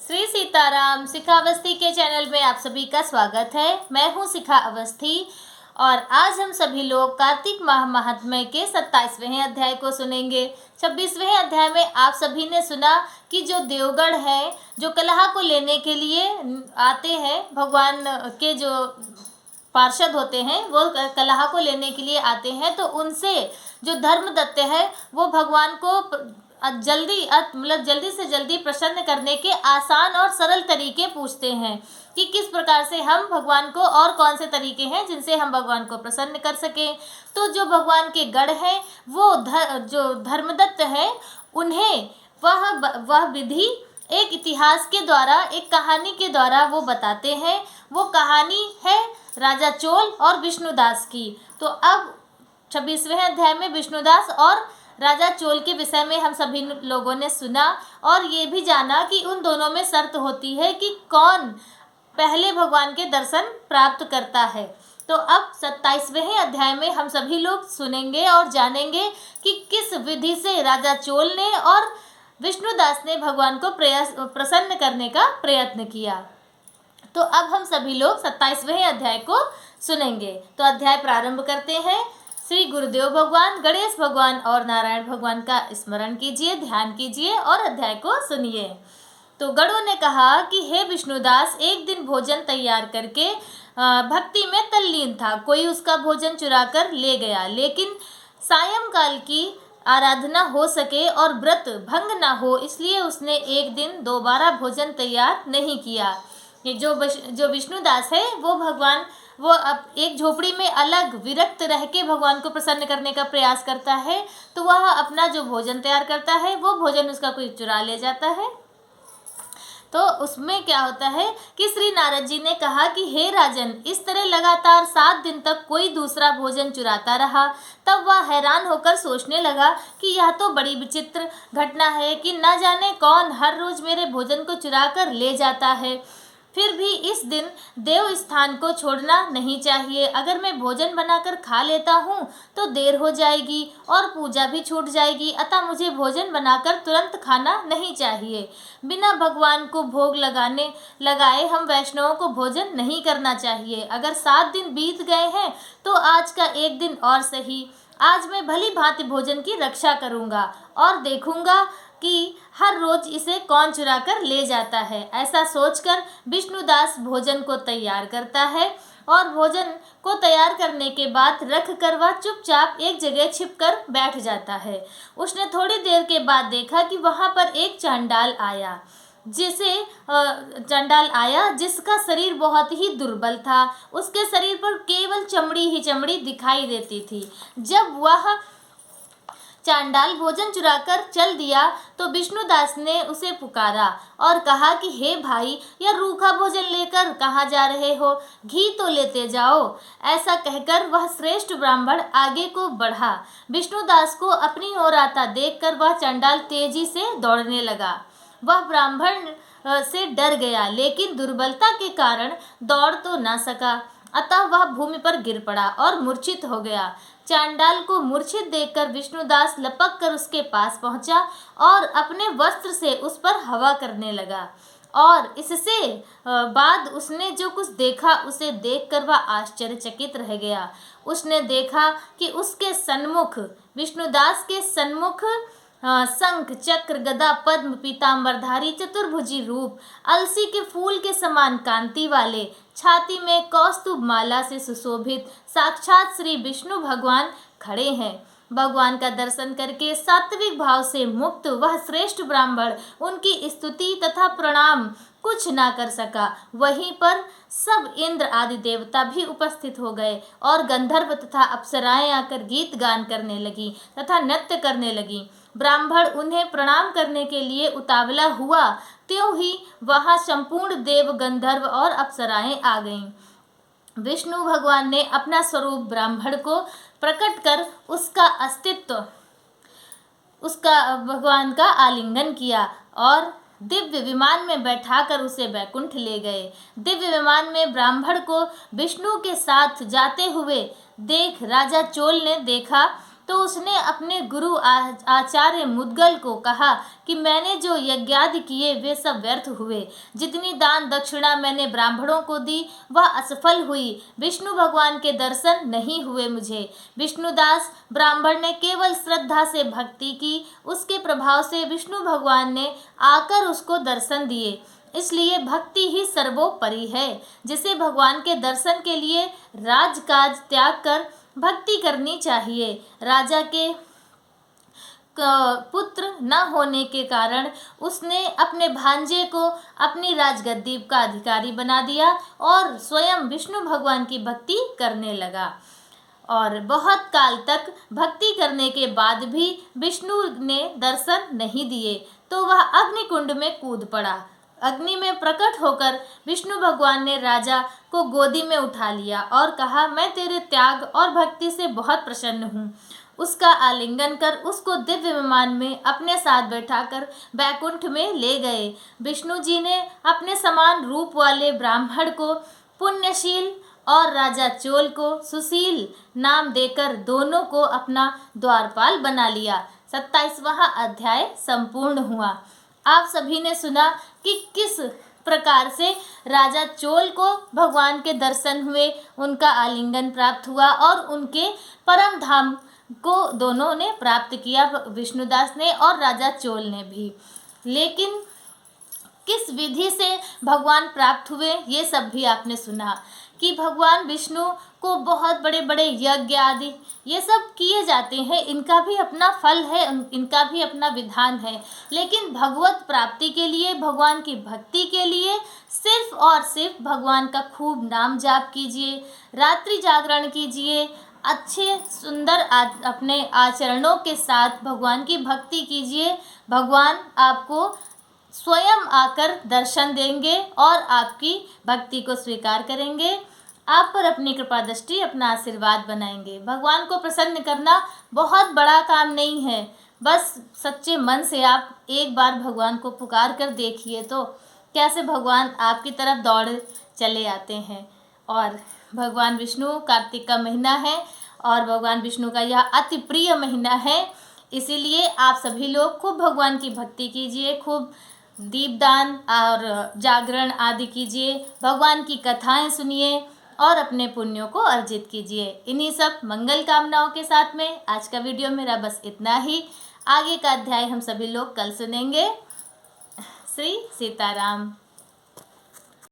श्री सीताराम शिखा अवस्थी के चैनल में आप सभी का स्वागत है। मैं हूं शिखा अवस्थी और आज हम सभी लोग कार्तिक माह महात्म्य के 27वें अध्याय को सुनेंगे। 26वें अध्याय में आप सभी ने सुना कि जो देवगढ़ है, जो कलहा को लेने के लिए आते हैं, भगवान के जो पार्षद होते हैं वो कलहा को लेने के लिए आते हैं, तो उनसे जो धर्मदत्त है वो भगवान को जल्दी से जल्दी प्रसन्न करने के आसान और सरल तरीके पूछते हैं कि किस प्रकार से हम भगवान को, और कौन से तरीके हैं जिनसे हम भगवान को प्रसन्न कर सकें। तो जो भगवान के गढ़ हैं वो जो धर्मदत्त है, उन्हें वह विधि एक इतिहास के द्वारा, एक कहानी के द्वारा वो बताते हैं। वो कहानी है राजा चोल और विष्णुदास की। तो अब 26वें अध्याय में विष्णुदास और राजा चोल के विषय में हम सभी लोगों ने सुना और ये भी जाना कि उन दोनों में शर्त होती है कि कौन पहले भगवान के दर्शन प्राप्त करता है। तो अब 27वें अध्याय में हम सभी लोग सुनेंगे और जानेंगे कि किस विधि से राजा चोल ने और विष्णुदास ने भगवान को प्रसन्न करने का प्रयत्न किया। तो अब हम सभी लोग 27वें अध्याय को सुनेंगे। तो अध्याय प्रारंभ करते हैं। श्री गुरुदेव भगवान, गणेश भगवान और नारायण भगवान का स्मरण कीजिए, ध्यान कीजिए और अध्याय को सुनिए। तो गणों ने कहा कि हे विष्णुदास, एक दिन भोजन तैयार करके भक्ति में तल्लीन था। कोई उसका भोजन चुरा कर ले गया, लेकिन सायंकाल की आराधना हो सके और व्रत भंग ना हो, इसलिए उसने एक दिन दोबारा भोजन तैयार नहीं किया। ये जो विष्णुदास है वो अब एक झोपड़ी में अलग विरक्त रह के भगवान को प्रसन्न करने का प्रयास करता है। तो वह अपना जो भोजन तैयार करता है वो भोजन उसका कोई चुरा ले जाता है। तो उसमें क्या होता है कि श्री नारद जी ने कहा कि हे राजन, इस तरह लगातार 7 दिन तक कोई दूसरा भोजन चुराता रहा। तब वह हैरान होकर सोचने लगा कि यह तो बड़ी विचित्र घटना है कि न जाने कौन हर रोज मेरे भोजन को चुरा कर ले जाता है। फिर भी इस दिन देव स्थान को छोड़ना नहीं चाहिए। अगर मैं भोजन बनाकर खा लेता हूँ तो देर हो जाएगी और पूजा भी छूट जाएगी, अतः मुझे भोजन बनाकर तुरंत खाना नहीं चाहिए। बिना भगवान को भोग लगाए हम वैष्णवों को भोजन नहीं करना चाहिए। अगर 7 दिन बीत गए हैं तो आज का एक दिन और सही। आज मैं भली भांति भोजन की रक्षा करूँगा और देखूँगा कि हर रोज इसे कौन चुरा कर ले जाता है। ऐसा सोचकर विष्णुदास भोजन को तैयार करता है और भोजन को तैयार करने के बाद रख कर वह चुपचाप एक जगह छिपकर बैठ जाता है। उसने थोड़ी देर के बाद देखा कि वहाँ पर एक चांडाल आया जिसका शरीर बहुत ही दुर्बल था। उसके शरीर पर केवल चमड़ी ही चमड़ी दिखाई देती थी। जब वह चांडाल भोजन चुराकर चल दिया तो विष्णुदास ने उसे पुकारा और कहा कि हे भाई, यह रूखा भोजन लेकर कहाँ जा रहे हो? घी तो लेते जाओ। ऐसा कहकर वह श्रेष्ठ ब्राह्मण आगे को बढ़ा। विष्णुदास को अपनी ओर आता देखकर वह चांडाल तेजी से दौड़ने लगा। वह ब्राह्मण से डर गया, लेकिन दुर्बलता के कारण दौड़ तो ना सका, अतः वह भूमि पर गिर पड़ा और मूर्छित हो गया। चांडाल को मूर्छित देखकर विष्णुदास लपक कर उसके पास पहुंचा और अपने वस्त्र से उस पर हवा करने लगा। और इससे बाद उसने जो कुछ देखा उसे देखकर वह आश्चर्यचकित रह गया। उसने देखा कि उसके सन्मुख, विष्णुदास के सन्मुख शंख, चक्र, गदा, पद्म, पीतांबरधारी चतुर्भुजी रूप, अलसी के फूल के समान कांति वाले, छाती में कौस्तुभ माला से सुशोभित साक्षात श्री विष्णु भगवान खड़े हैं। भगवान का दर्शन करके सात्विक भाव से मुक्त वह श्रेष्ठ ब्राह्मण उनकी स्तुति तथा प्रणाम कुछ ना कर सका। वहीं पर सब इंद्र आदि देवता भी उपस्थित हो गए और गंधर्व तथा अप्सराएं आकर गीत गान करने लगी तथा नृत्य करने लगी। ब्राह्मण उन्हें प्रणाम करने के लिए उतावला हुआ, त्यों ही वहां संपूर्ण देव, गंधर्व और अप्सराएं आ गईं। विष्णु भगवान ने अपना स्वरूप ब्राह्मण को प्रकट कर उसका भगवान का आलिंगन किया और दिव्य विमान में बैठाकर उसे वैकुंठ ले गए। दिव्य विमान में ब्राह्मण को विष्णु के साथ जाते हुए देख राजा चोल ने देखा तो उसने अपने गुरु आचार्य मुद्गल को कहा कि मैंने जो यज्ञादि किए वे सब व्यर्थ हुए, जितनी दान दक्षिणा मैंने ब्राह्मणों को दी वह असफल हुई, विष्णु भगवान के दर्शन नहीं हुए मुझे। विष्णुदास ब्राह्मण ने केवल श्रद्धा से भक्ति की, उसके प्रभाव से विष्णु भगवान ने आकर उसको दर्शन दिए। इसलिए भक्ति ही सर्वोपरि है। जिसे भगवान के दर्शन के लिए राजकाज त्याग कर भक्ति करनी चाहिए। राजा के पुत्र न होने के कारण उसने अपने भांजे को अपनी राजगद्दी का अधिकारी बना दिया और स्वयं विष्णु भगवान की भक्ति करने लगा। और बहुत काल तक भक्ति करने के बाद भी विष्णु ने दर्शन नहीं दिए, तो वह अग्निकुंड में कूद पड़ा। अग्नि में प्रकट होकर विष्णु भगवान ने राजा को गोदी में उठा लिया और कहा, मैं तेरे त्याग और भक्ति से बहुत प्रसन्न हूँ। उसका आलिंगन कर उसको दिव्य विमान में अपने साथ बैठाकर बैकुंठ में ले गए। विष्णु जी ने अपने समान रूप वाले ब्राह्मण को पुण्यशील और राजा चोल को सुशील नाम देकर दोनों को अपना द्वारपाल बना लिया। 27वां अध्याय संपूर्ण हुआ। आप सभी ने सुना कि किस प्रकार से राजा चोल को भगवान के दर्शन हुए, उनका आलिंगन प्राप्त हुआ और उनके परम धाम को दोनों ने प्राप्त किया, विष्णुदास ने और राजा चोल ने भी। लेकिन किस विधि से भगवान प्राप्त हुए ये सब भी आपने सुना कि भगवान विष्णु को बहुत बड़े बड़े यज्ञ आदि ये सब किए जाते हैं, इनका भी अपना फल है, इनका भी अपना विधान है। लेकिन भगवत प्राप्ति के लिए, भगवान की भक्ति के लिए सिर्फ और सिर्फ भगवान का खूब नाम जाप कीजिए, रात्रि जागरण कीजिए, अच्छे सुंदर अपने आचरणों के साथ भगवान की भक्ति कीजिए। भगवान आपको स्वयं आकर दर्शन देंगे और आपकी भक्ति को स्वीकार करेंगे, आप पर अपनी कृपा दृष्टि, अपना आशीर्वाद बनाएंगे। भगवान को प्रसन्न करना बहुत बड़ा काम नहीं है, बस सच्चे मन से आप एक बार भगवान को पुकार कर देखिए तो कैसे भगवान आपकी तरफ दौड़ चले आते हैं। और भगवान विष्णु, कार्तिक का महीना है और भगवान विष्णु का यह अति प्रिय महीना है, इसीलिए आप सभी लोग खूब भगवान की भक्ति कीजिए, खूब दीपदान और जागरण आदि कीजिए, भगवान की कथाएं सुनिए और अपने पुण्यों को अर्जित कीजिए। इन्हीं सब मंगल कामनाओं के साथ में आज का वीडियो मेरा बस इतना ही। आगे का अध्याय हम सभी लोग कल सुनेंगे। श्री सीताराम।